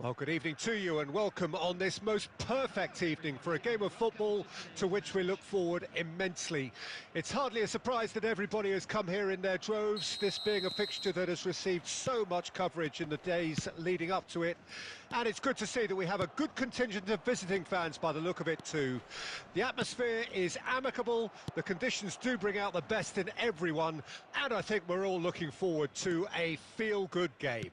Well, good evening to you and welcome on this most perfect evening for a game of football to which we look forward immensely. It's hardly a surprise that everybody has come here in their droves, this being a fixture that has received so much coverage in the days leading up to it. And it's good to see that we have a good contingent of visiting fans by the look of it too. The atmosphere is amicable, the conditions do bring out the best in everyone, and I think we're all looking forward to a feel-good game.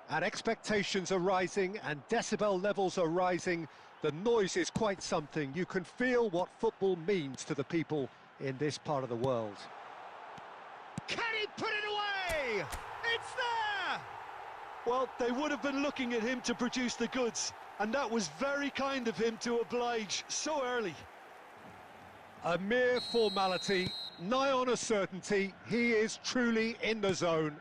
And expectations are rising and decibel levels are rising. The noise is quite something. You can feel what football means to the people in this part of the world. Can he put it away? It's there! Well, they would have been looking at him to produce the goods, and that was very kind of him to oblige so early. A mere formality, nigh on a certainty. He is truly in the zone.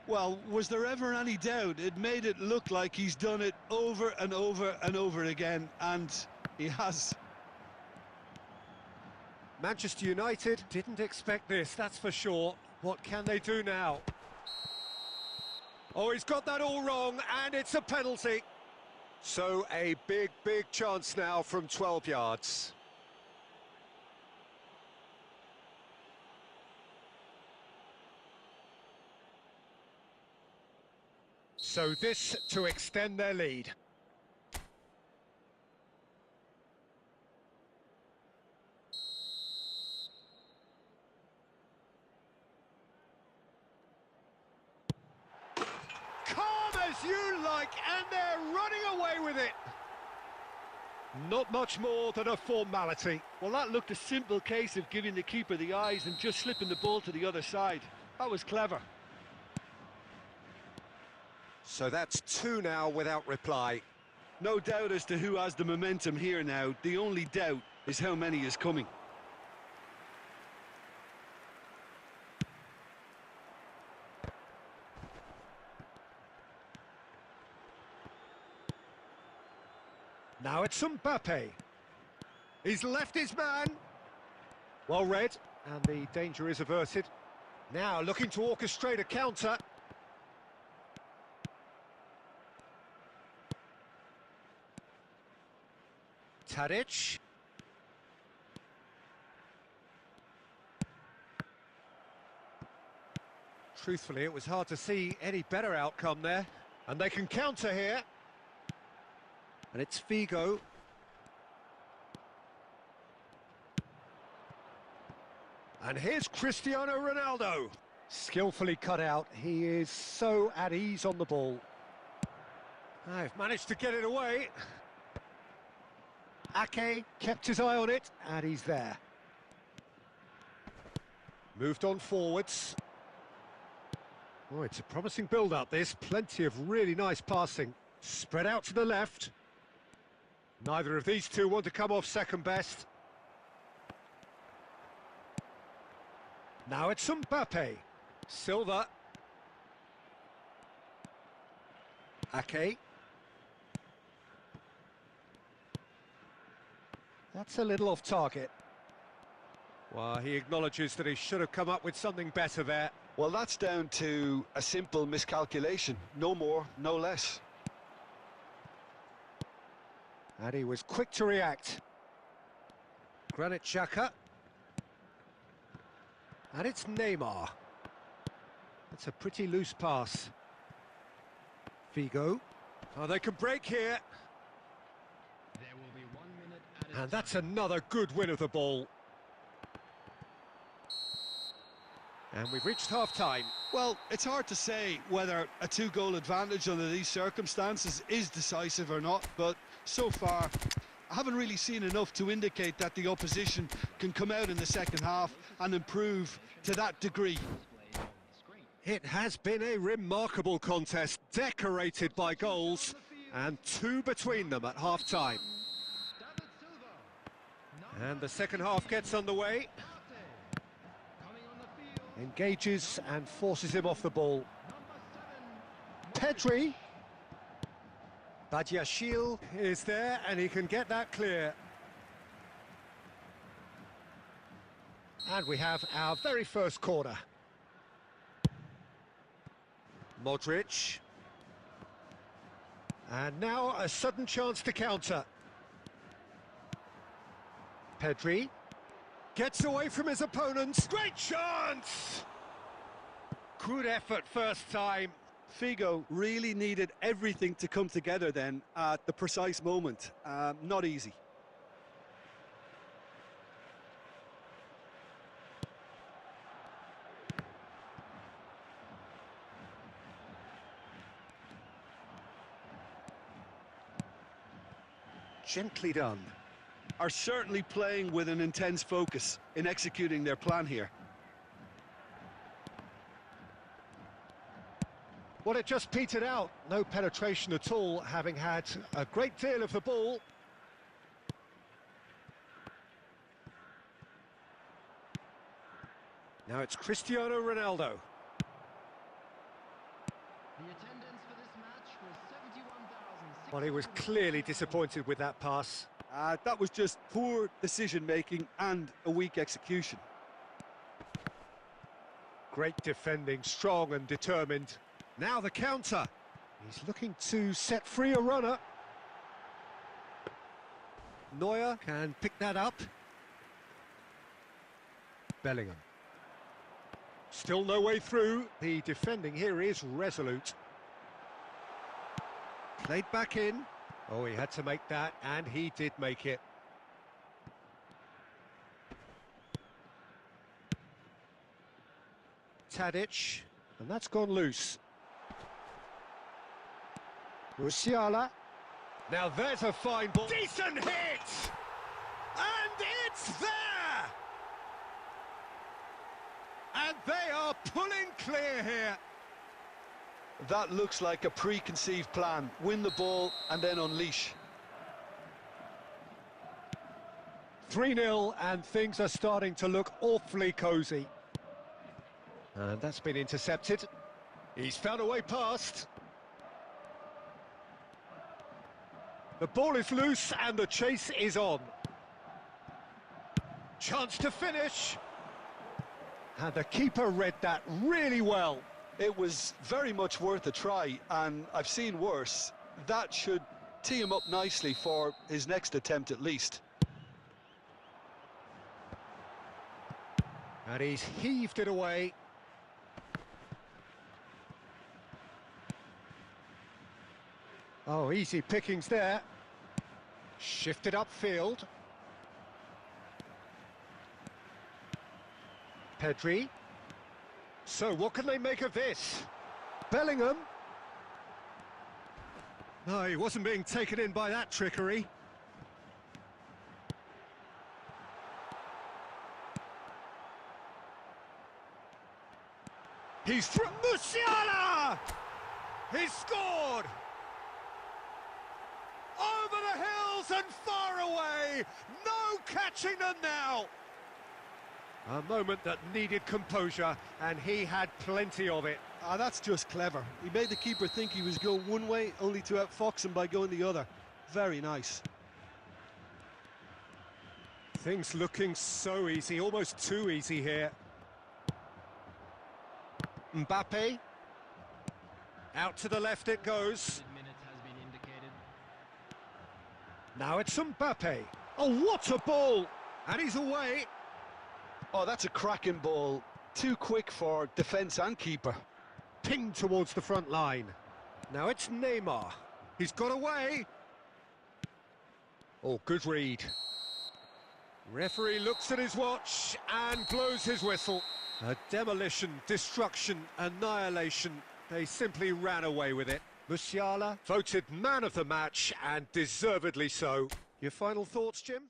Well, was there ever any doubt? It made it look like he's done it over and over and over again, and he has. Manchester United didn't expect this, that's for sure. What can they do now? Oh, he's got that all wrong, and it's a penalty. So a big chance now from 12 yards. So this to extend their lead. Calm as you like, and they're running away with it. Not much more than a formality. Well, that looked a simple case of giving the keeper the eyes and just slipping the ball to the other side. That was clever. So that's two now without reply. No doubt as to who has the momentum here now. The only doubt is how many is coming. Now it's Mbappe. He's left his man. Well read, and the danger is averted. Now looking to orchestrate a counter. Tadic. Truthfully, it was hard to see any better outcome there. And they can counter here. And it's Figo. And here's Cristiano Ronaldo. Skillfully cut out. He is so at ease on the ball. I've managed to get it away. Ake kept his eye on it, and he's there. Moved on forwards. Oh, it's a promising build-up, this. Plenty of really nice passing. Spread out to the left. Neither of these two want to come off second best. Now it's Mbappe. Silva. Ake. That's a little off target. Well, he acknowledges that he should have come up with something better there. Well, that's down to a simple miscalculation. No more, no less. And he was quick to react. Granit Xhaka. And it's Neymar. That's a pretty loose pass. Figo. Oh, they can break here. And that's another good win of the ball. And we've reached half-time. Well, it's hard to say whether a two-goal advantage under these circumstances is decisive or not, but so far, I haven't really seen enough to indicate that the opposition can come out in the second half and improve to that degree. It has been a remarkable contest, decorated by goals, and two between them at half-time. And the second half gets underway. Engages and forces him off the ball. Pedri. Badiashile is there and he can get that clear. And we have our very first corner. Modric. And now a sudden chance to counter. Pedri gets away from his opponents. Great chance! Good effort first time. Figo really needed everything to come together then at the precise moment. Not easy. Gently done. Are certainly playing with an intense focus in executing their plan here. Well, it just petered out. No penetration at all, having had a great deal of the ball. Now it's Cristiano Ronaldo. The attendance for this match was 71,000. Well, he was clearly disappointed with that pass. That was just poor decision-making and a weak execution. Great defending, strong and determined. Now the counter. He's looking to set free a runner. Neuer can pick that up. Bellingham. Still no way through. The defending here is resolute. Played back in. Oh, he had to make that, and he did make it. Tadic, and that's gone loose. Musiala. Now there's a fine ball. Decent hit! And it's there! And they are pulling clear here. That looks like a preconceived plan. Win the ball and then unleash. 3-0, and things are starting to look awfully cosy. And that's been intercepted. He's found a way past. The ball is loose and the chase is on. Chance to finish. And the keeper read that really well. It was very much worth a try, and I've seen worse. That should tee him up nicely for his next attempt at least. And he's heaved it away. Oh, easy pickings there. Shifted upfield. Pedri. So, what can they make of this? Bellingham. No, he wasn't being taken in by that trickery. He's through. Musiala! He's scored! Over the hills and far away! No catching them now! A moment that needed composure, and he had plenty of it. That's just clever. He made the keeper think he was going one way, only to outfox him by going the other. Very nice. Things looking so easy, almost too easy here. Mbappe. Out to the left it goes. Minutes has been indicated. Now it's Mbappe. Oh, what a ball! And he's away. Oh, that's a cracking ball. Too quick for defence and keeper. Pinged towards the front line. Now it's Neymar. He's got away. Oh, good read. Referee looks at his watch and blows his whistle. A demolition, destruction, annihilation. They simply ran away with it. Musiala voted man of the match, and deservedly so. Your final thoughts, Jim?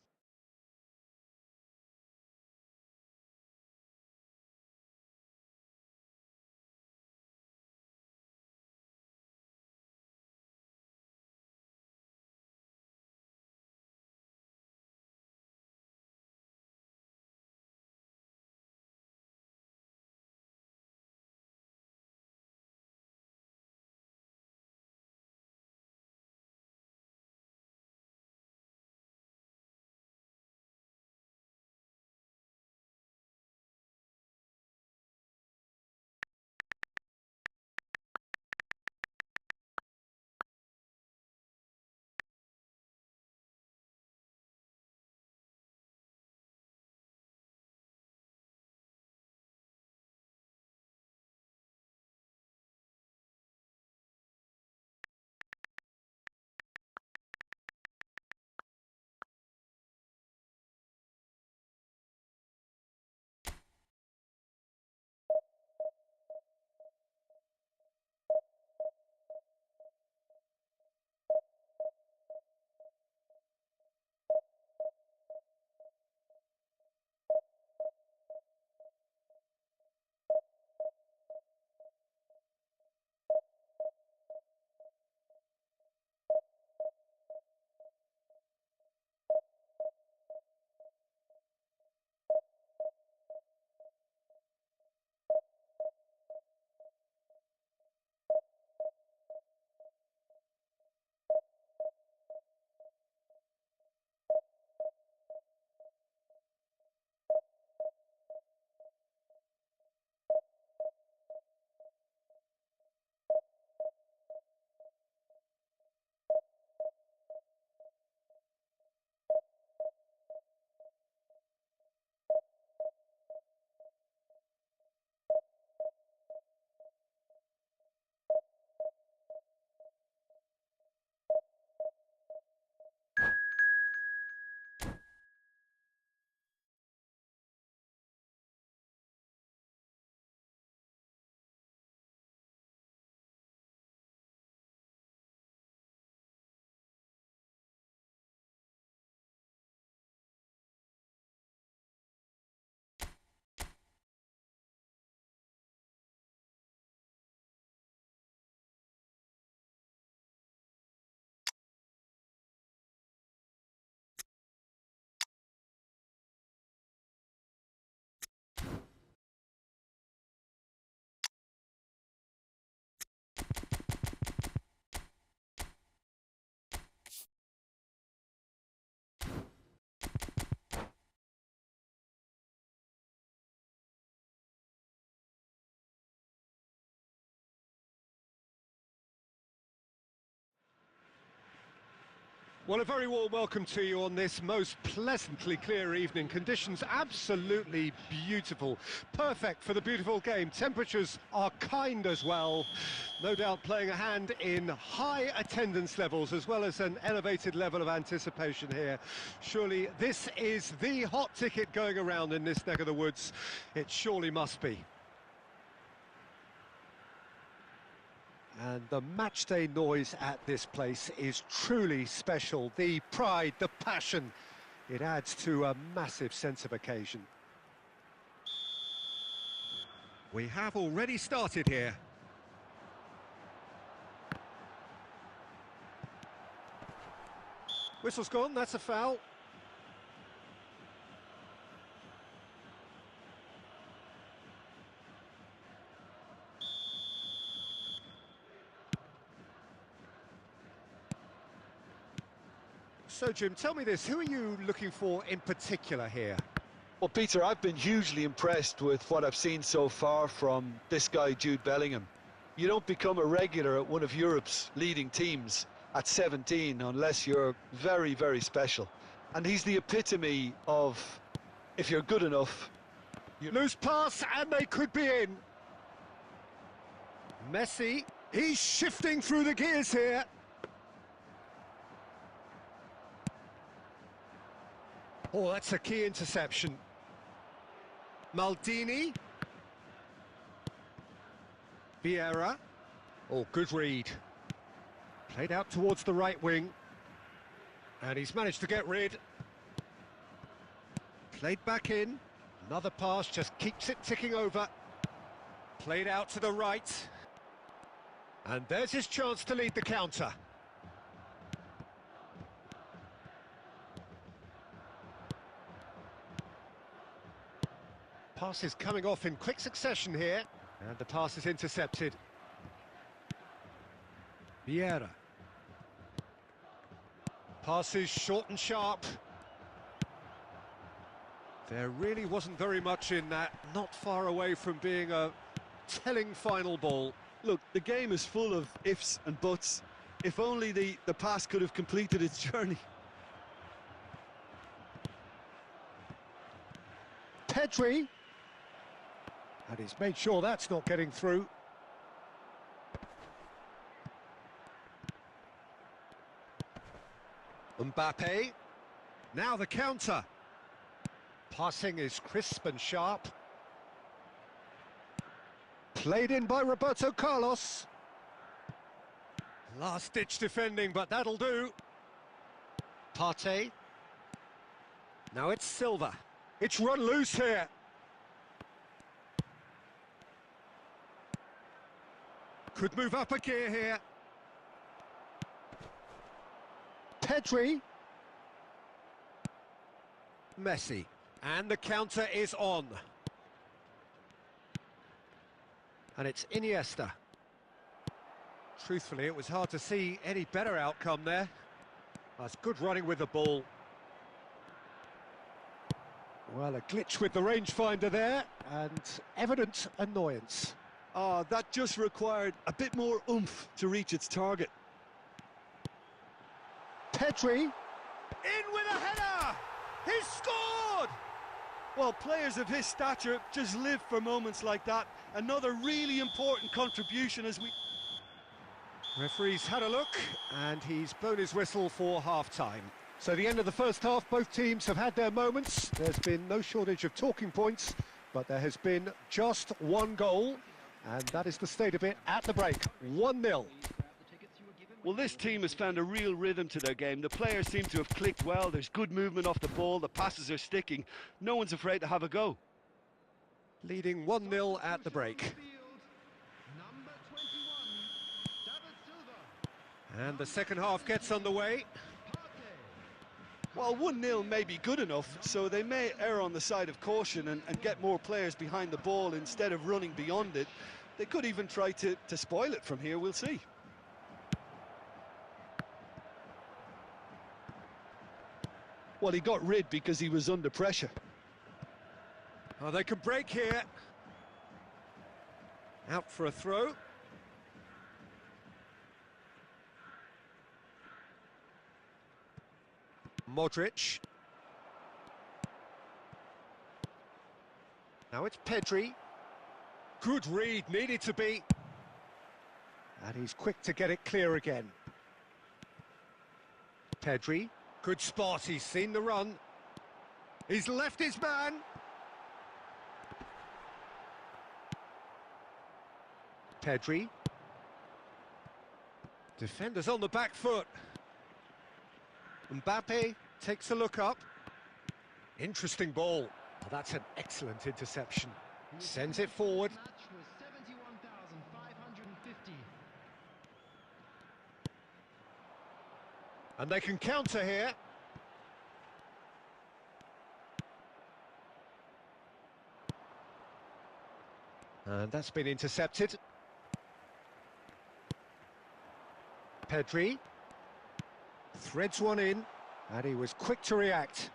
Well, a very warm welcome to you on this most pleasantly clear evening. Conditions absolutely beautiful. Perfect for the beautiful game. Temperatures are kind as well. No doubt playing a hand in high attendance levels as well as an elevated level of anticipation here. Surely this is the hot ticket going around in this neck of the woods. It surely must be. And the matchday noise at this place is truly special. The pride, the passion, it adds to a massive sense of occasion. We have already started here. Whistle's gone, that's a foul. So, Jim, tell me this, who are you looking for in particular here? Well, Peter, I've been hugely impressed with what I've seen so far from this guy, Jude Bellingham. You don't become a regular at one of Europe's leading teams at 17 unless you're very, very special. And he's the epitome of, if you're good enough... Loose pass, and they could be in. Messi, he's shifting through the gears here. Oh, that's a key interception. Maldini. Vieira. Oh, good read. Played out towards the right wing. And he's managed to get rid. Played back in. Another pass, just keeps it ticking over. Played out to the right. And there's his chance to lead the counter. Pass is coming off in quick succession here, and the pass is intercepted. Vieira. Pass is short and sharp. There really wasn't very much in that, not far away from being a telling final ball. Look, the game is full of ifs and buts. If only the pass could have completed its journey. Pedri. And he's made sure that's not getting through. Mbappe. Now the counter. Passing is crisp and sharp. Played in by Roberto Carlos. Last-ditch defending, but that'll do. Partey. Now it's Silva. It's run loose here. Could move up a gear here. Pedri. Messi. And the counter is on. And it's Iniesta. Truthfully, it was hard to see any better outcome there. That's good running with the ball. Well, a glitch with the rangefinder there, and evident annoyance. That just required a bit more oomph to reach its target. Pedri. In with a header! He's scored! Well, players of his stature just live for moments like that. Another really important contribution as we... Referee's had a look, and he's blown his whistle for half-time. So the end of the first half, both teams have had their moments. There's been no shortage of talking points, but there has been just one goal, and that is the state of it at the break. 1-0. Well, this team has found a real rhythm to their game. The players seem to have clicked well. There's good movement off the ball. The passes are sticking. No one's afraid to have a go. Leading 1-0 at the break. And the second half gets underway. Well, 1-0 may be good enough, so they may err on the side of caution and get more players behind the ball instead of running beyond it. They could even try to spoil it from here, we'll see. Well, he got rid because he was under pressure. Oh, they can break here. Out for a throw. Modric. Now it's Pedri. Good read, needed to be. And he's quick to get it clear again. Pedri, good spot, he's seen the run. He's left his man. Pedri. Defenders on the back foot. Mbappe takes a look up. Interesting ball. Oh, that's an excellent interception. Sends it forward. Match was 71,550. And they can counter here. And that's been intercepted. Pedri threads one in, and he was quick to react.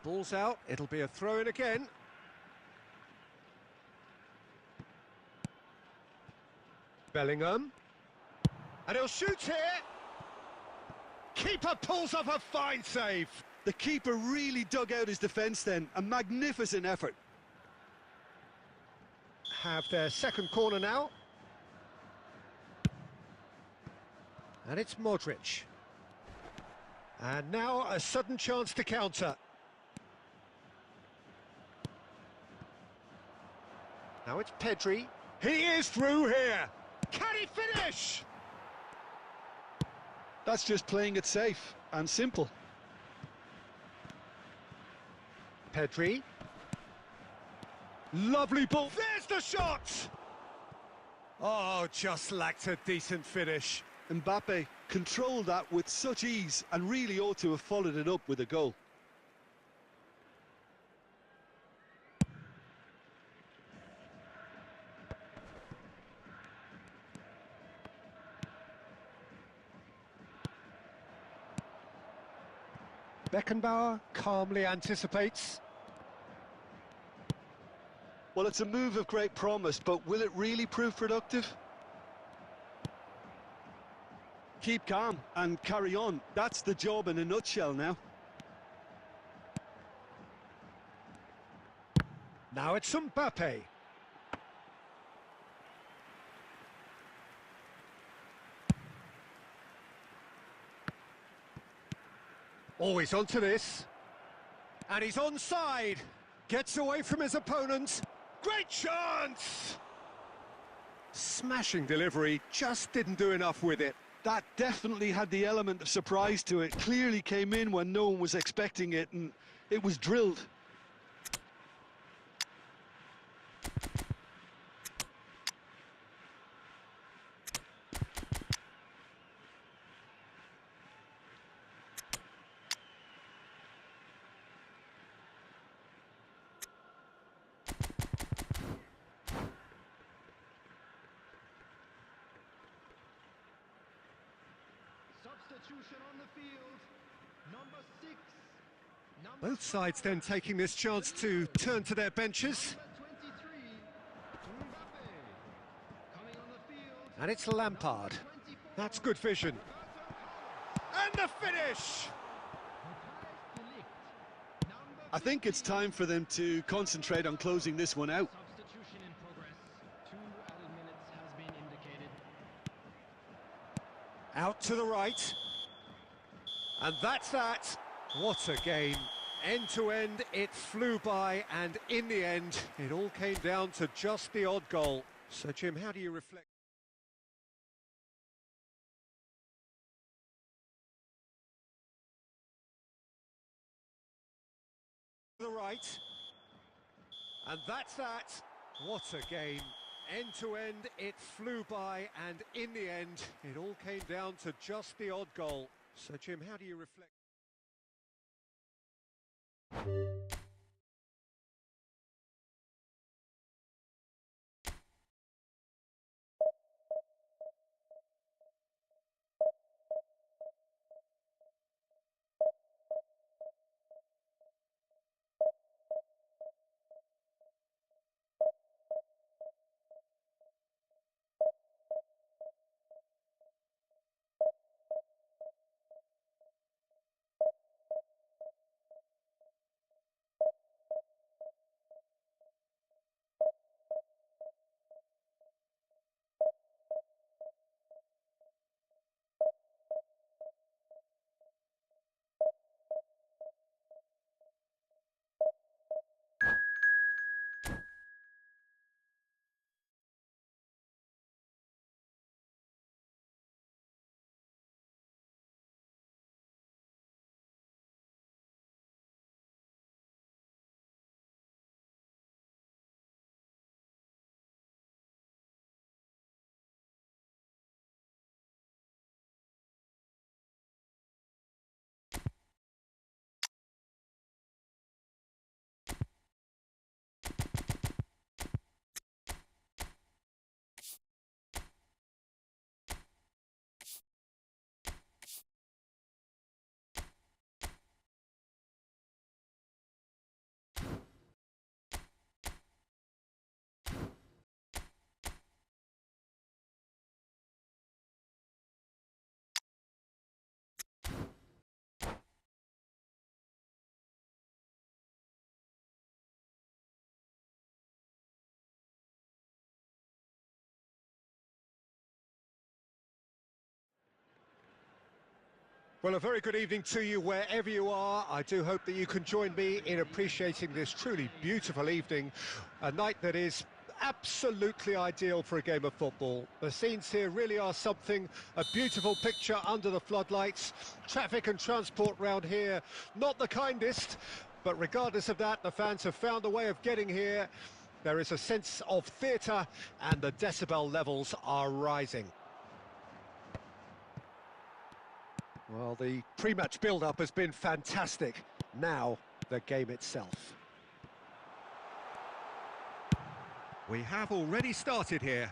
Ball's out, it'll be a throw-in again. Bellingham. And he'll shoot here. Keeper pulls off a fine save. The keeper really dug out his defence then. A magnificent effort. Have their second corner now. And it's Modric. And now a sudden chance to counter. Now it's Pedri. He is through here. Can he finish? That's just playing it safe and simple. Pedri. Lovely ball. There's the shot! Oh, just lacked a decent finish. Mbappe controlled that with such ease and really ought to have followed it up with a goal. Beckenbauer calmly anticipates. Well, it's a move of great promise, but will it really prove productive? Keep calm and carry on. That's the job in a nutshell now. Now it's Mbappe. Oh, he's onto this. And he's onside. Gets away from his opponent. Great chance! Smashing delivery, just didn't do enough with it. That definitely had the element of surprise to it. Clearly came in when no one was expecting it, and it was drilled. Substitution on the field. Number 6. Both sides then taking this chance to turn to their benches. Number 23. Mbappe. Coming on the field. And it's Lampard. That's good vision. And the finish! I think it's time for them to concentrate on closing this one out. Substitution in progress. 2 added minutes has been indicated. Out to the right. And that's that. What a game. End to end, it flew by, and in the end, it all came down to just the odd goal. So, Jim, how do you reflect? To the right. And that's that. What a game. End to end, it flew by, and in the end, it all came down to just the odd goal. So, Jim, how do you reflect? Well, a very good evening to you wherever you are. I do hope that you can join me in appreciating this truly beautiful evening, a night that is absolutely ideal for a game of football. The scenes here really are something, a beautiful picture under the floodlights. Traffic and transport round here, not the kindest, but regardless of that, the fans have found a way of getting here. There is a sense of theatre and the decibel levels are rising. Well, the pre-match build-up has been fantastic. Now, the game itself. We have already started here.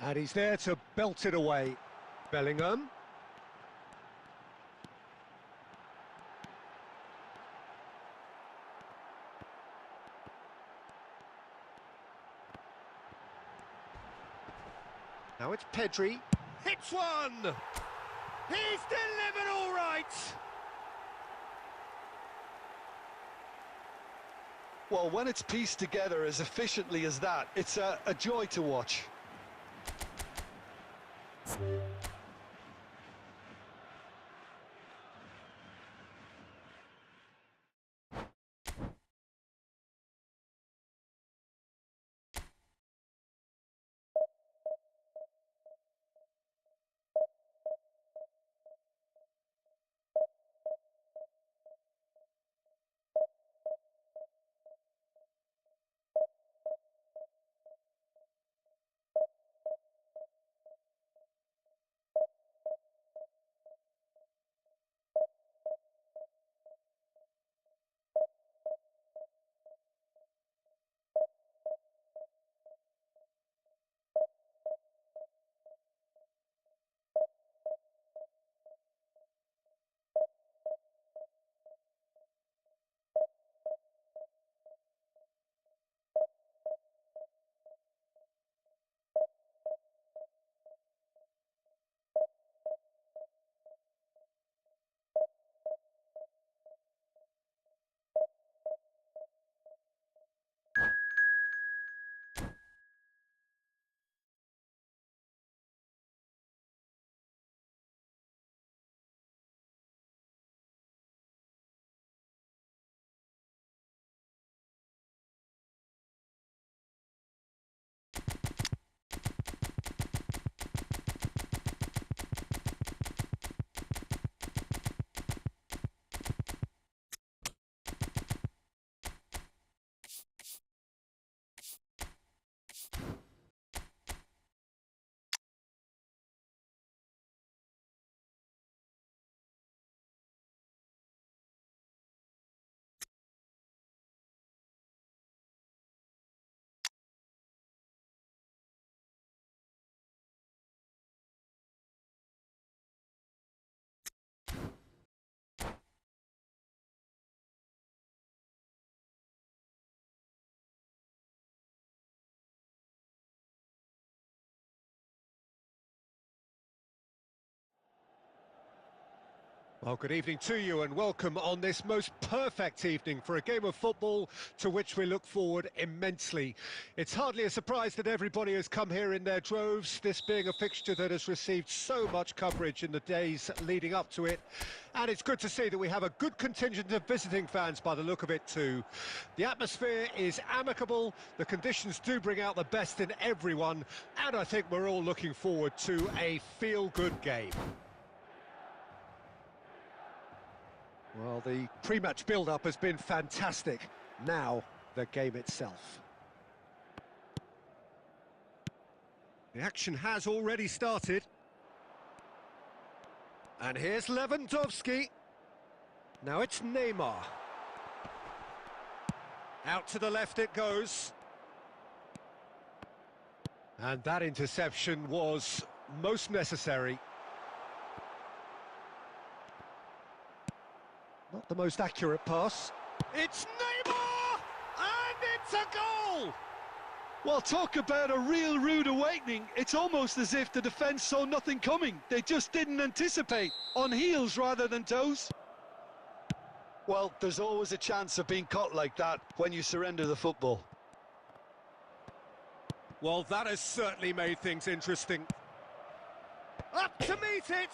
And he's there to belt it away. Bellingham. Now it's Pedri. Hits one! He's delivered all right! Well, when it's pieced together as efficiently as that, it's a joy to watch. Well, good evening to you and welcome on this most perfect evening for a game of football to which we look forward immensely. It's hardly a surprise that everybody has come here in their droves, this being a fixture that has received so much coverage in the days leading up to it. And it's good to see that we have a good contingent of visiting fans by the look of it too. The atmosphere is amicable, the conditions do bring out the best in everyone, and I think we're all looking forward to a feel-good game. Well, the pre-match build-up has been fantastic. Now, the game itself. The action has already started. And here's Lewandowski. Now it's Neymar. Out to the left it goes. And that interception was most necessary. Not the most accurate pass. It's Neymar! And it's a goal! Well, talk about a real rude awakening. It's almost as if the defence saw nothing coming. They just didn't anticipate. On heels rather than toes. Well, there's always a chance of being caught like that when you surrender the football. Well, that has certainly made things interesting. Up to meet it!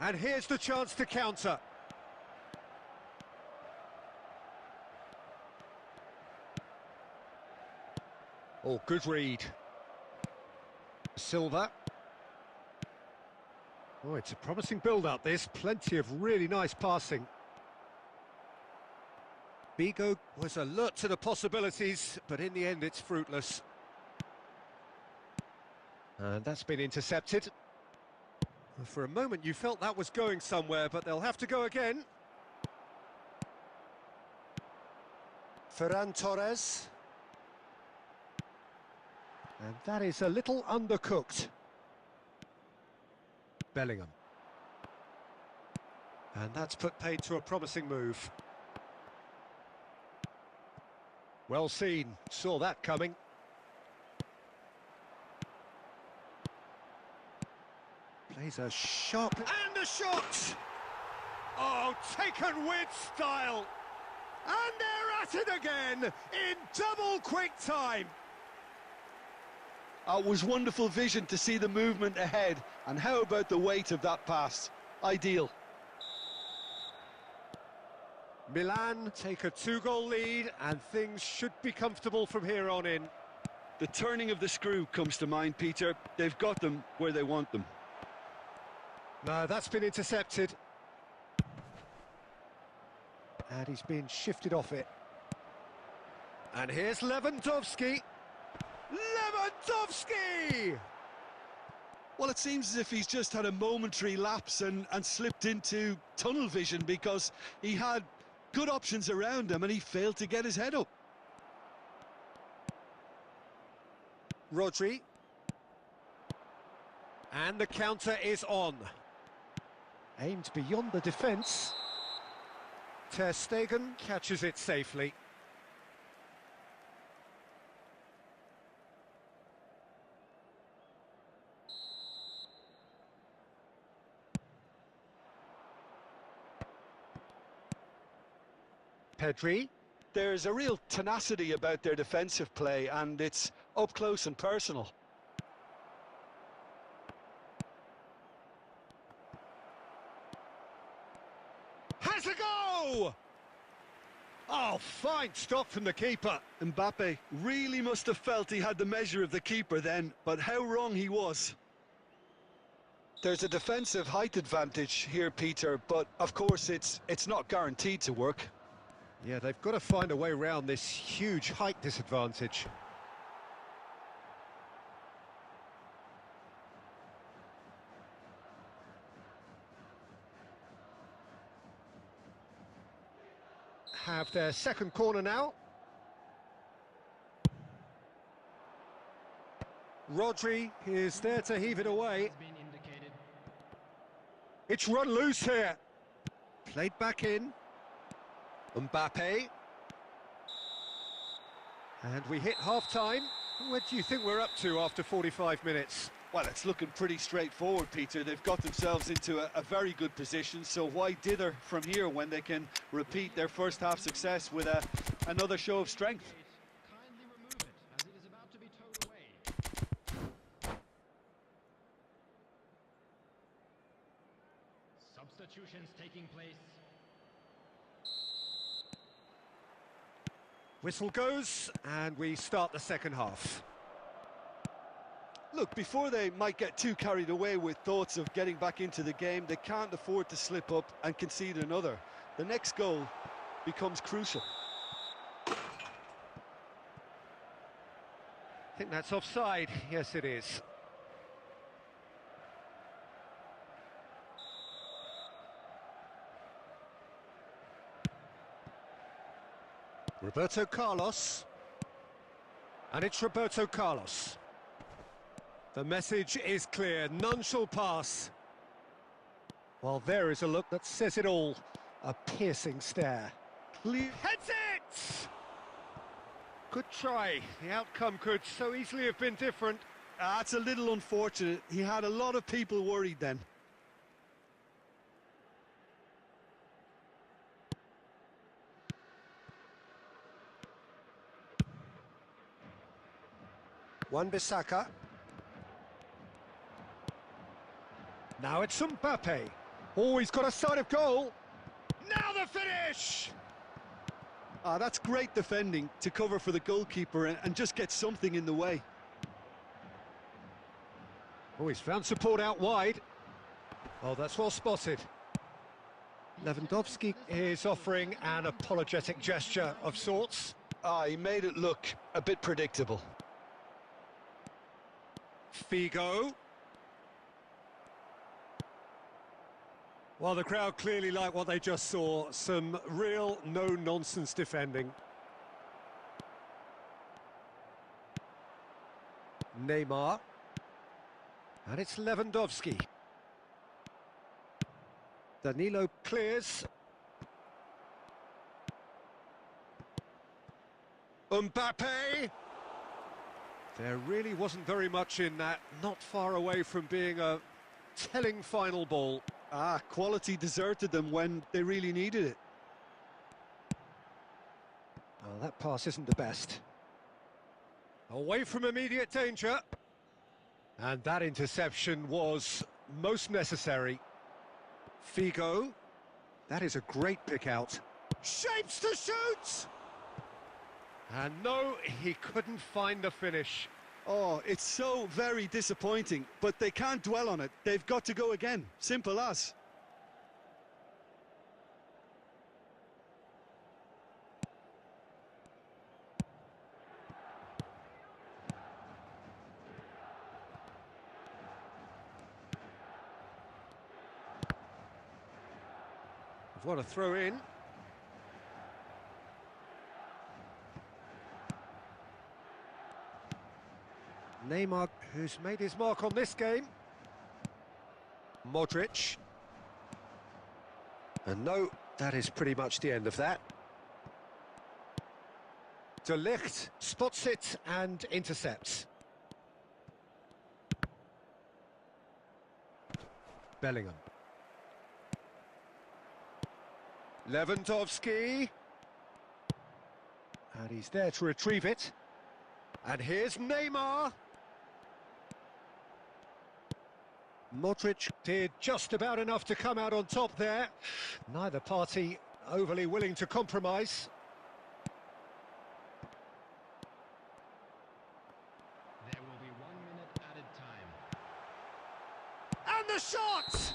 And here's the chance to counter. Oh, good read. Silva. Oh, it's a promising build-up, this. Plenty of really nice passing. Bigo was alert to the possibilities, but in the end it's fruitless. And that's been intercepted. For a moment you felt that was going somewhere, but they'll have to go again. Ferran Torres. And that is a little undercooked. Bellingham. And that's put paid to a promising move. Well seen, saw that coming. Plays a sharp... And a shot! Oh, taken with style! And they're at it again, in double quick time! It was wonderful vision to see the movement ahead, and how about the weight of that pass? Ideal. Milan take a 2-goal lead, and things should be comfortable from here on in. The turning of the screw comes to mind, Peter. They've got them where they want them. No, that's been intercepted. And he's been shifted off it. And here's Lewandowski. Lewandowski! Well, it seems as if he's just had a momentary lapse and slipped into tunnel vision, because he had good options around him and he failed to get his head up. Rodri. And the counter is on. Aimed beyond the defence. Ter Stegen catches it safely. Pedri. There's a real tenacity about their defensive play, and it's up close and personal. Has a go! Oh, fine stop from the keeper. Mbappe really must have felt he had the measure of the keeper then, but how wrong he was. There's a defensive height advantage here, Peter, but of course it's not guaranteed to work. Yeah, they've got to find a way around this huge height disadvantage. Have their second corner now. Rodri is there to heave it away. It's run loose here. Played back in. Mbappe. And we hit half-time. What do you think we're up to after 45 minutes? Well, it's looking pretty straightforward, Peter. They've got themselves into a very good position, so why dither from here when they can repeat their first half success with another show of strength? Kindly remove it, as it is about to be towed away. Substitutions taking place. Whistle goes, and we start the second half. Look, before they might get too carried away with thoughts of getting back into the game, they can't afford to slip up and concede another. The next goal becomes crucial. I think that's offside. Yes, it is. Roberto Carlos. And it's Roberto Carlos. The message is clear, none shall pass. Well, there is a look that says it all. A piercing stare. Clear. Heads it! Good try. The outcome could so easily have been different. That's a little unfortunate. He had a lot of people worried then. Wan-Bissaka. Now it's Mbappe. Oh, he's got a sight of goal. Now the finish! Ah, that's great defending to cover for the goalkeeper and just get something in the way. Oh, he's found support out wide. Oh, that's well spotted. Lewandowski is offering an apologetic gesture of sorts. Ah, he made it look a bit predictable. Figo. Well, the crowd clearly like what they just saw. Some real no-nonsense defending. Neymar. And it's Lewandowski. Danilo clears. Mbappe! There really wasn't very much in that, not far away from being a telling final ball. Ah, quality deserted them when they really needed it. Well, that pass isn't the best. Away from immediate danger. And that interception was most necessary. Figo. That is a great pick out. Shapes to shoot! And no, he couldn't find the finish. Oh, it's so very disappointing, but they can't dwell on it. They've got to go again. Simple as. What a throw in. Neymar, who's made his mark on this game. Modric. And no, that is pretty much the end of that. De Ligt spots it and intercepts. Bellingham. Lewandowski. And he's there to retrieve it. And here's Neymar. Modric did just about enough to come out on top there. Neither party overly willing to compromise. There will be 1 minute added time. And the shot!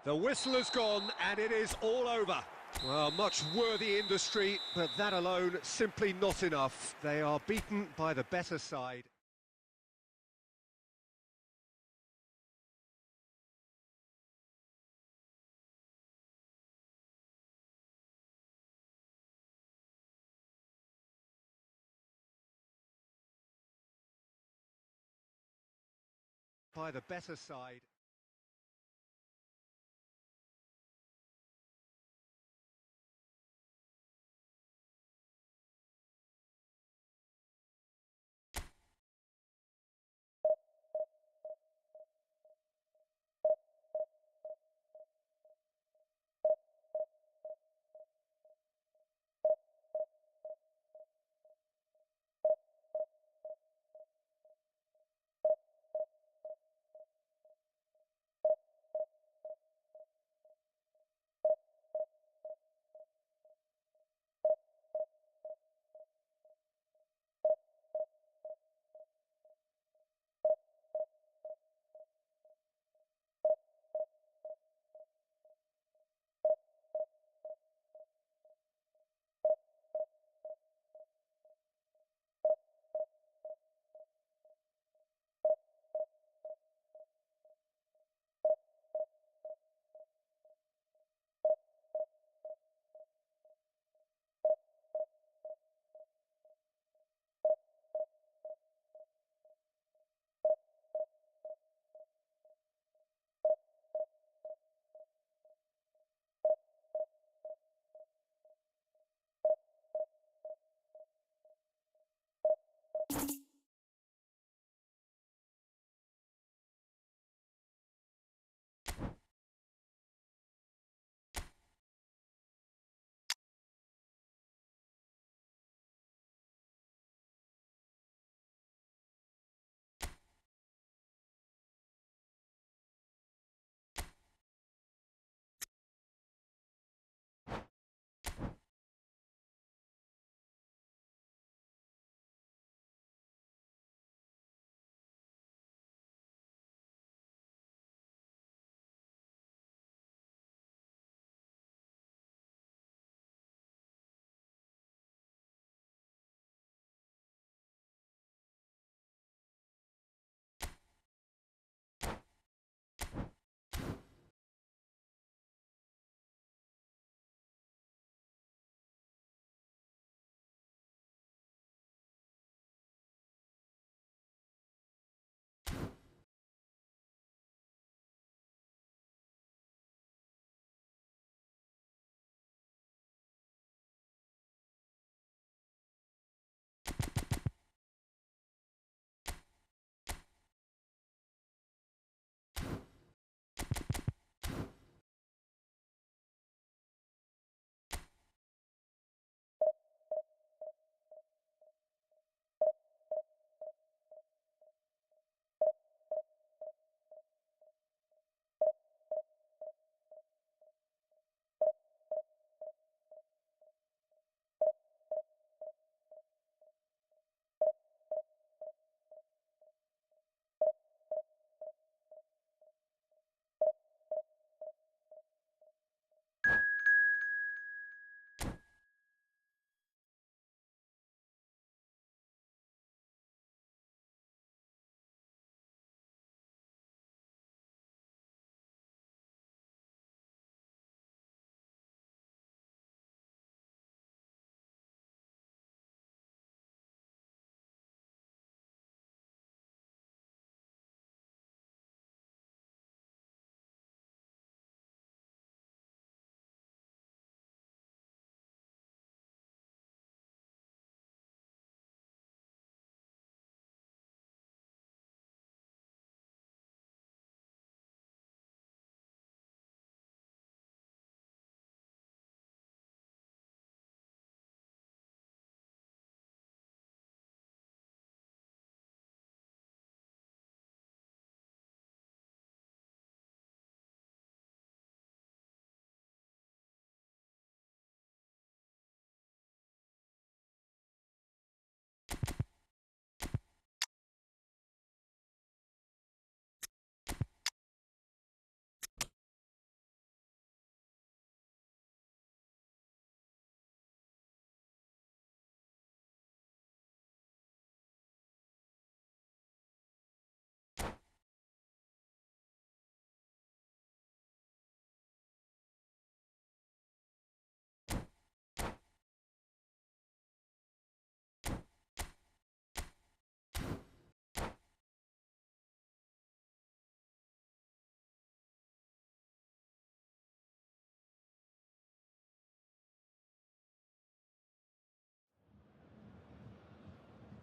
The whistle has gone and it is all over. Well, much worthy industry, but that alone simply not enough. They are beaten by the better side. By the better side.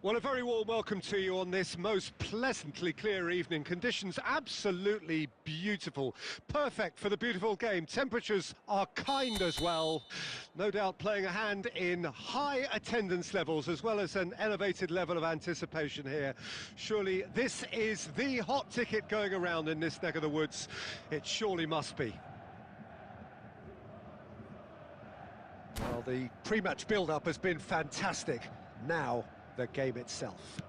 Well, a very warm welcome to you on this most pleasantly clear evening. Conditions absolutely beautiful. Perfect for the beautiful game. Temperatures are kind as well. No doubt playing a hand in high attendance levels as well as an elevated level of anticipation here. Surely this is the hot ticket going around in this neck of the woods. It surely must be. Well, the pre-match build-up has been fantastic. Now, the game itself.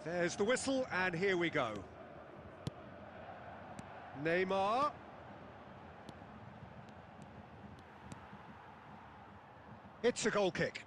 There's the whistle, and here we go. Neymar. It's a goal kick.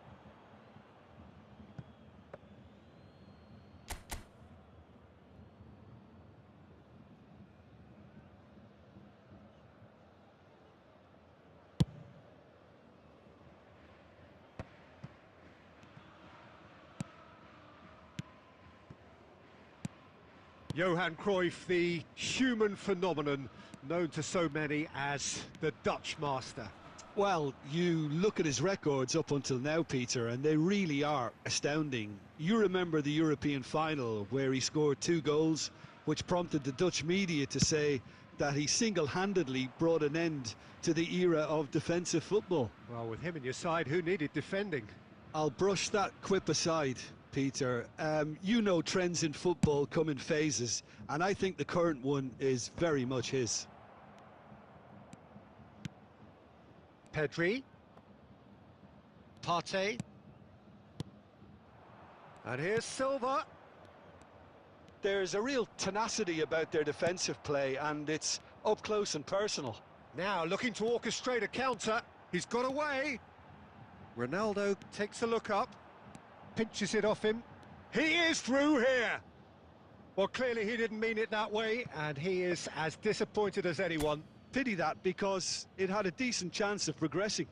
Johan Cruyff, the human phenomenon, known to so many as the Dutch master. Well, you look at his records up until now, Peter, and they really are astounding. You remember the European final where he scored 2 goals, which prompted the Dutch media to say that he single-handedly brought an end to the era of defensive football. Well, with him in your side, who needed defending? I'll brush that quip aside, Peter. You know trends in football come in phases, and I think the current one is very much his. Pedri. Partey. And here's Silva. There's a real tenacity about their defensive play, and it's up close and personal. Now looking to orchestrate a counter. He's got away. Ronaldo takes a look up. Pinches it off him. He is through here. Well, clearly he didn't mean it that way, and he is as disappointed as anyone. Pity that, because it had a decent chance of progressing.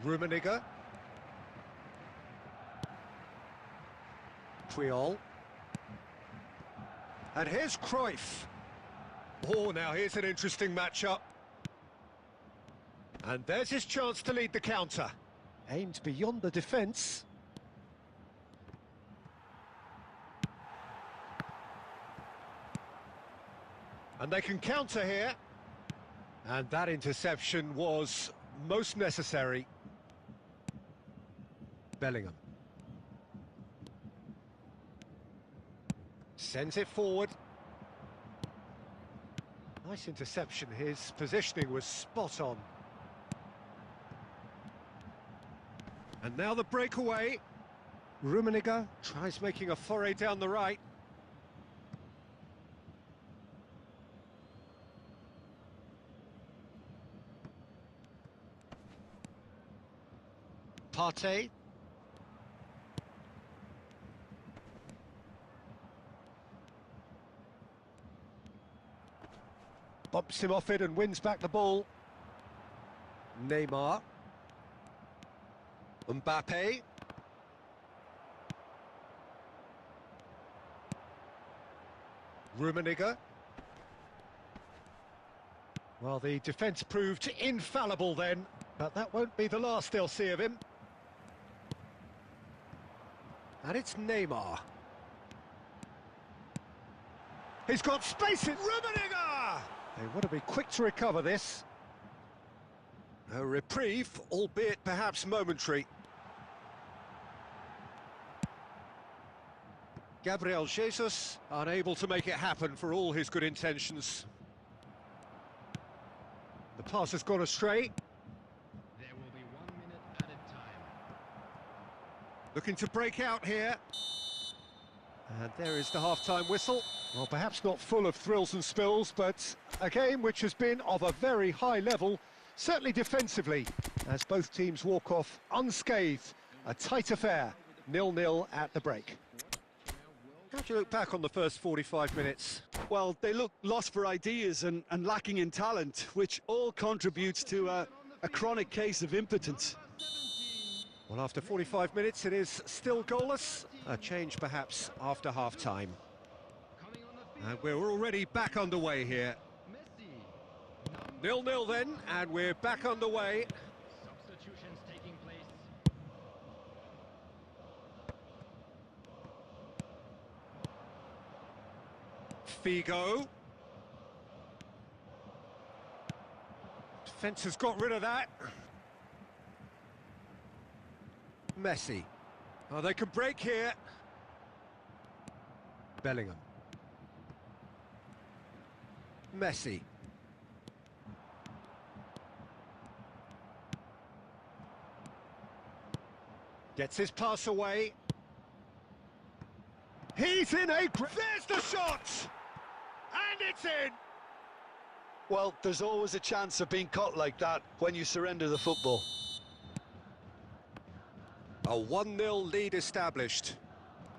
Rummenigge. Puyol. And here's Cruyff. Oh, now here's an interesting matchup. And there's his chance to lead the counter. Aimed beyond the defence. And they can counter here. And that interception was most necessary. Bellingham. Sends it forward. Nice interception. His positioning was spot on. And now the breakaway. Rummenigge tries making a foray down the right. Partey. Bumps him off it and wins back the ball. Neymar. Mbappe. Rummenigge. Well, the defence proved infallible then, but that won't be the last they'll see of him. And it's Neymar. He's got space in Rummenigge! They want to be quick to recover this. A reprieve, albeit perhaps momentary. Gabriel Jesus unable to make it happen for all his good intentions. The pass has gone astray. There will be 1 minute added time. Looking to break out here. And there is the half-time whistle. Well, perhaps not full of thrills and spills, but a game which has been of a very high level, certainly defensively, as both teams walk off unscathed. A tight affair, 0-0 at the break. How do you look back on the first 45 minutes? Well, they look lost for ideas and lacking in talent, which all contributes to a chronic case of impotence. Well, after 45 minutes, it is still goalless. A change, perhaps, after half-time. Coming on the And we're already back underway here. Messi. 0-0 then, and we're back underway. Substitutions taking place. Figo. Defence has got rid of that. Messi. Oh, they could break here. Bellingham. Messi. Gets his pass away. He's in a... There's the shot! And it's in! Well, there's always a chance of being caught like that when you surrender the football. A 1-0 lead established.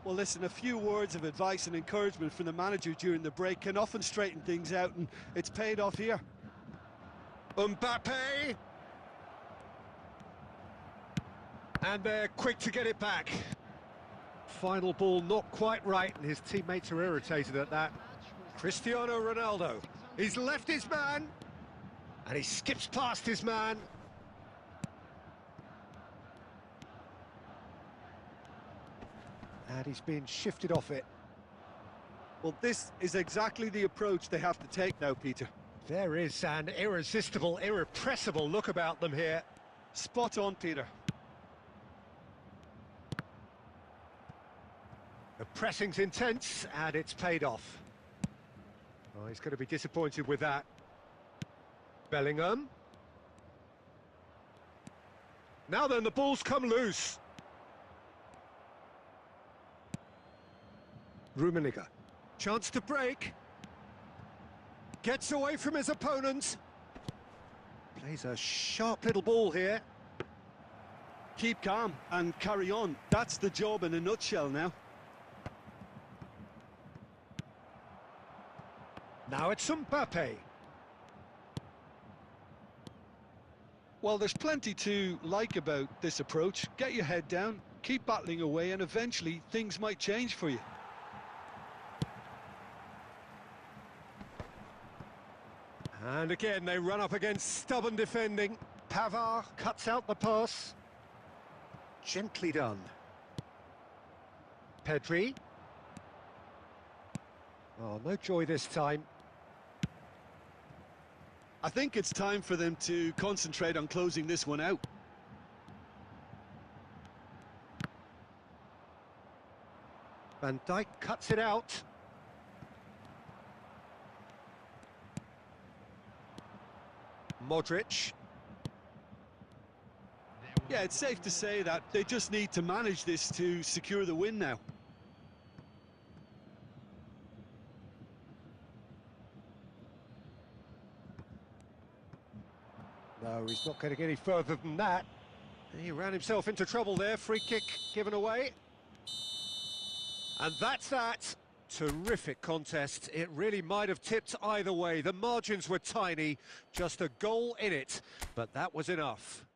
Well, listen, a few words of advice and encouragement from the manager during the break can often straighten things out, and it's paid off here. Mbappe! And they're quick to get it back. Final ball not quite right, and his teammates are irritated at that. Cristiano Ronaldo. He's left his man, and he skips past his man. And he's been shifted off it. Well, this is exactly the approach they have to take now, Peter. There is an irresistible, irrepressible look about them here. Spot on, Peter. The pressing's intense, and it's paid off. Oh, he's going to be disappointed with that. Bellingham. Now then, the ball's come loose. Rummenigge. Chance to break. Gets away from his opponent. Plays a sharp little ball here. Keep calm and carry on. That's the job in a nutshell now. Now it's Mbappe. Well, there's plenty to like about this approach. Get your head down, keep battling away, and eventually things might change for you. And again, they run up against stubborn defending. Pavard cuts out the pass. Gently done. Pedri. Oh, no joy this time. I think it's time for them to concentrate on closing this one out. Van Dijk cuts it out. Modric. Yeah, it's safe to say that they just need to manage this to secure the win now. No, he's not getting any further than that. He ran himself into trouble there. Free kick given away. And that's that. Terrific contest. It really might have tipped either way. The margins were tiny, just a goal in it, but that was enough.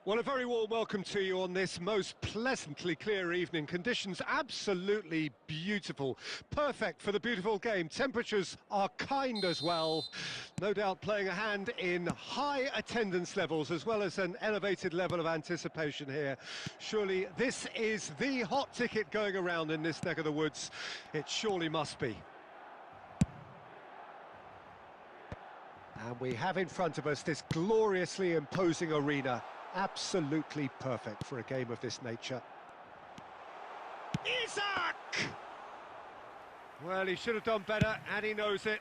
Well, a very warm welcome to you on this most pleasantly clear evening. Conditions absolutely beautiful. Perfect for the beautiful game. Temperatures are kind as well. No doubt playing a hand in high attendance levels as well as an elevated level of anticipation here. Surely this is the hot ticket going around in this neck of the woods. It surely must be. And we have in front of us this gloriously imposing arena. Absolutely perfect for a game of this nature. Isak! Well, he should have done better, and he knows it.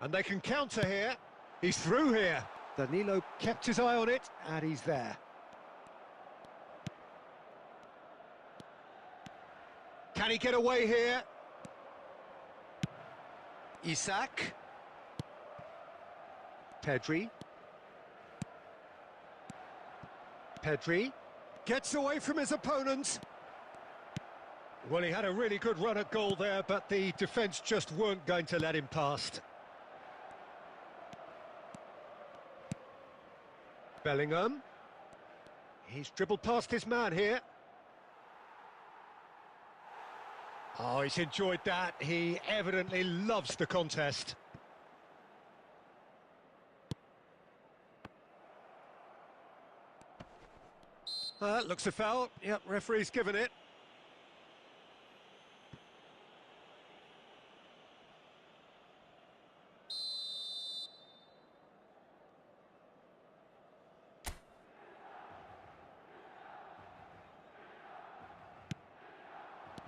And they can counter here. He's through here. Danilo kept his eye on it, and he's there. Can he get away here? Isak. Pedri. Pedri gets away from his opponent. Well, he had a really good run at goal there, but the defence just weren't going to let him past. Bellingham. He's dribbled past his man here. Oh, he's enjoyed that. He evidently loves the contest. Looks a foul. Yep, referee's given it.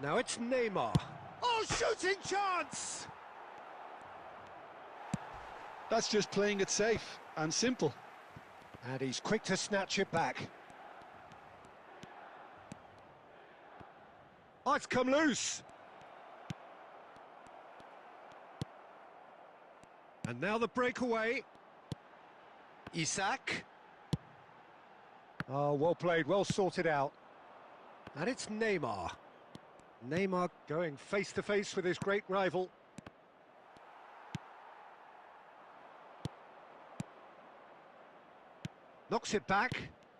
Now it's Neymar. Oh, shooting chance! That's just playing it safe and simple. And he's quick to snatch it back. Oh, it's come loose. And now the breakaway. Isak. Oh, well played, well sorted out. And it's Neymar. Neymar going face-to-face with his great rival. Knocks it back,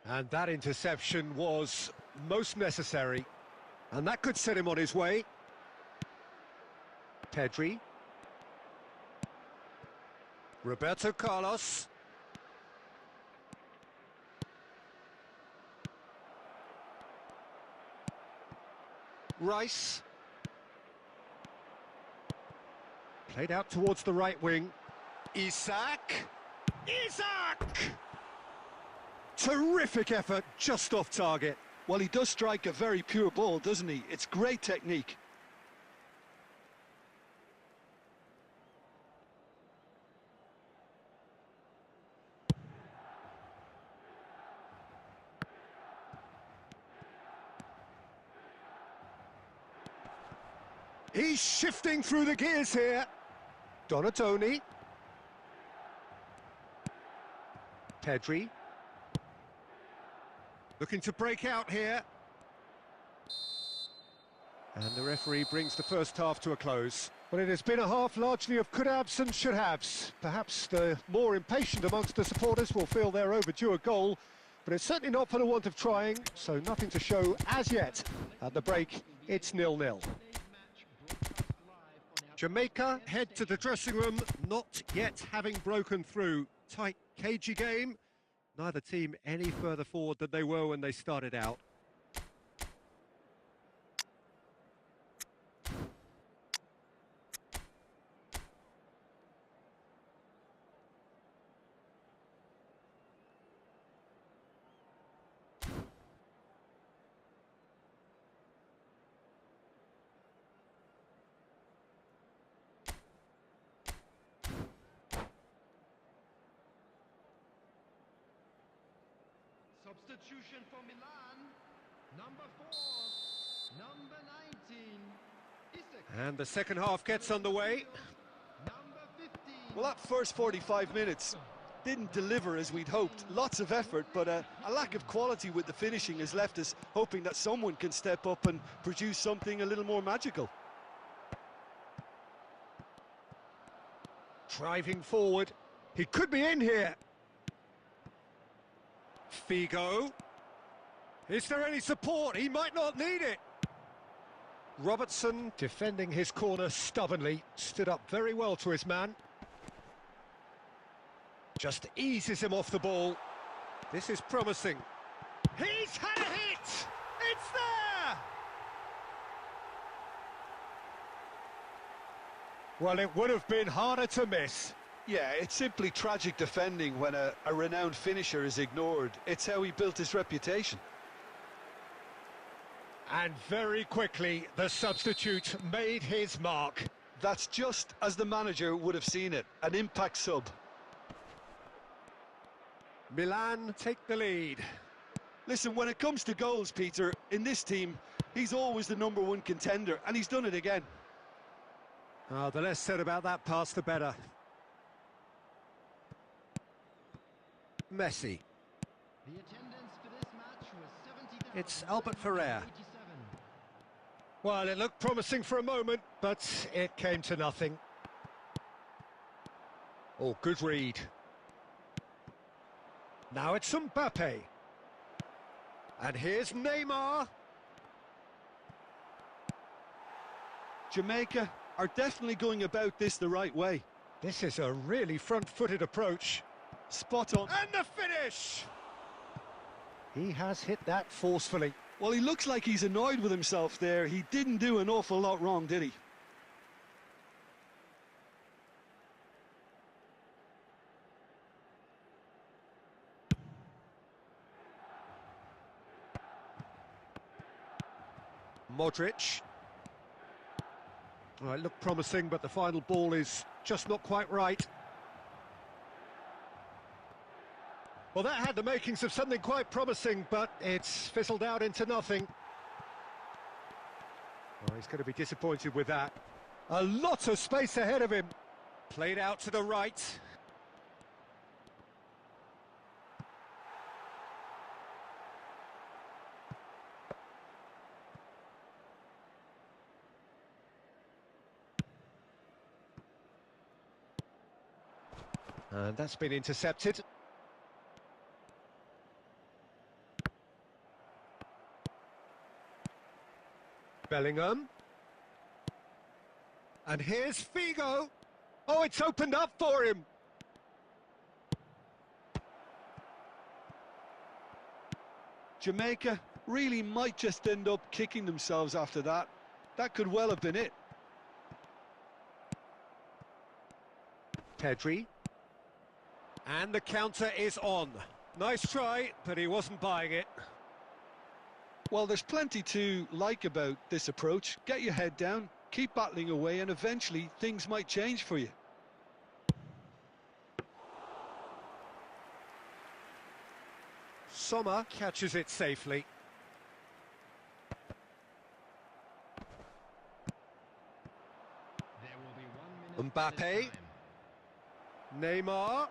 and that interception was most necessary. And that could set him on his way. Pedri. Roberto Carlos. Rice. Played out towards the right wing. Isak. Isak! Terrific effort, just off target. Well, he does strike a very pure ball, doesn't he? It's great technique. He's shifting through the gears here. Donatoni. Pedri. Looking to break out here. And the referee brings the first half to a close. Well, it has been a half largely of could-haves and should-haves. Perhaps the more impatient amongst the supporters will feel they're overdue a goal, but it's certainly not for the want of trying, so nothing to show as yet. At the break, it's 0-0. Jamaica head to the dressing room, not yet having broken through. Tight, cagey game. Neither team any further forward than they were when they started out. Substitution for Milan, number 4, number 19, Isak. And the second half gets underway. Number 15, Well, that first 45 minutes didn't deliver as we'd hoped. Lots of effort, but a lack of quality with the finishing has left us hoping that someone can step up and produce something a little more magical. Driving forward. He could be in here. Figo. Is there any support? He might not need it. Robertson, defending his corner stubbornly, stood up very well to his man. Just eases him off the ball. This is promising. He's had a hit! It's there! Well, it would have been harder to miss. Yeah, it's simply tragic defending when a renowned finisher is ignored. It's how he built his reputation. And very quickly, the substitute made his mark. That's just as the manager would have seen it, an impact sub. Milan take the lead. Listen, when it comes to goals, Peter, in this team, he's always the #1 contender, and he's done it again. Oh, the less said about that pass, the better. Messi. The attendance for this match was 70,000. It's Albert Ferrer. Well, it looked promising for a moment, but it came to nothing. Oh, good read. Now it's Mbappe. And here's Neymar. Jamaica are definitely going about this the right way. This is a really front-footed approach. Spot on. And the finish! He has hit that forcefully. Well, he looks like he's annoyed with himself there. He didn't do an awful lot wrong, did he? Modric. Well, it looked promising, but the final ball is just not quite right. Well, that had the makings of something quite promising, but it's fizzled out into nothing. Well, he's going to be disappointed with that. A lot of space ahead of him. Played out to the right. And that's been intercepted. Bellingham. And here's Figo. Oh, it's opened up for him. Jamaica really might just end up kicking themselves after that. That could well have been it. Pedri. And the counter is on. Nice try, but he wasn't buying it. Well, there's plenty to like about this approach. Get your head down, keep battling away, and eventually things might change for you. Sommer catches it safely. There will be 1 minute Mbappe. added time. Neymar.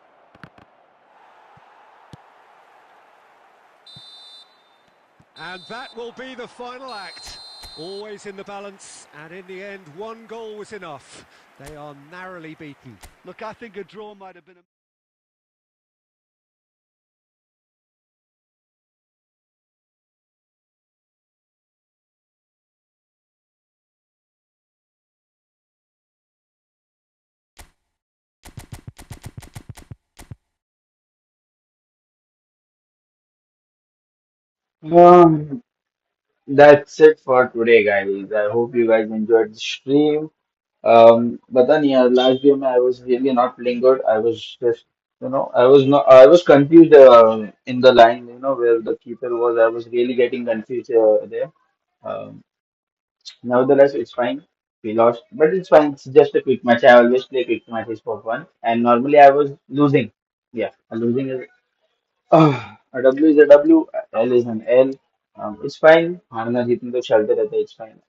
And that will be the final act. Always in the balance, and in the end, one goal was enough. They are narrowly beaten. Look, I think a draw might have been a... Um, that's it for today, guys. I hope you guys enjoyed the stream. But then yeah, last game I was really not playing good. I was just, I was not, I was confused in the line, where the keeper was. I was really getting confused there. Um, Nevertheless, it's fine. We lost, but it's fine. It's just a quick match. I always play quick matches for fun, and normally I was losing. Yeah, losing is a W is a W, L is an L. It's fine. हारना जीतना तो चलते रहता है. It's fine.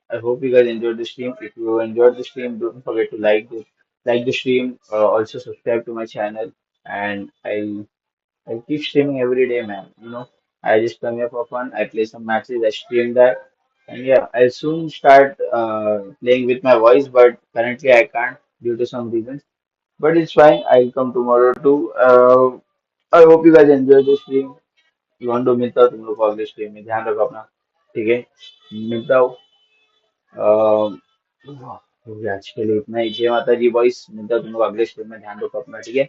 I hope you guys enjoyed the stream. If you enjoyed the stream, don't forget to like it, like the stream, also subscribe to my channel, and I keep streaming every day, man. I just come here for fun. I play some matches. I stream that, and yeah, I'll soon start playing with my voice, but currently I can't due to some reasons. But it's fine. I'll come tomorrow too. I hope you guys enjoy the stream. लॉन्डो मिलता हो तुम लोग को अगले stream में ध्यान रखो अपना ठीक है मिलता हो आज के लिए इतना ही जय माता जी बॉयस मिलता हो तुम लोग अगले स्ट्रीम में ध्यान रखो अपना ठीक है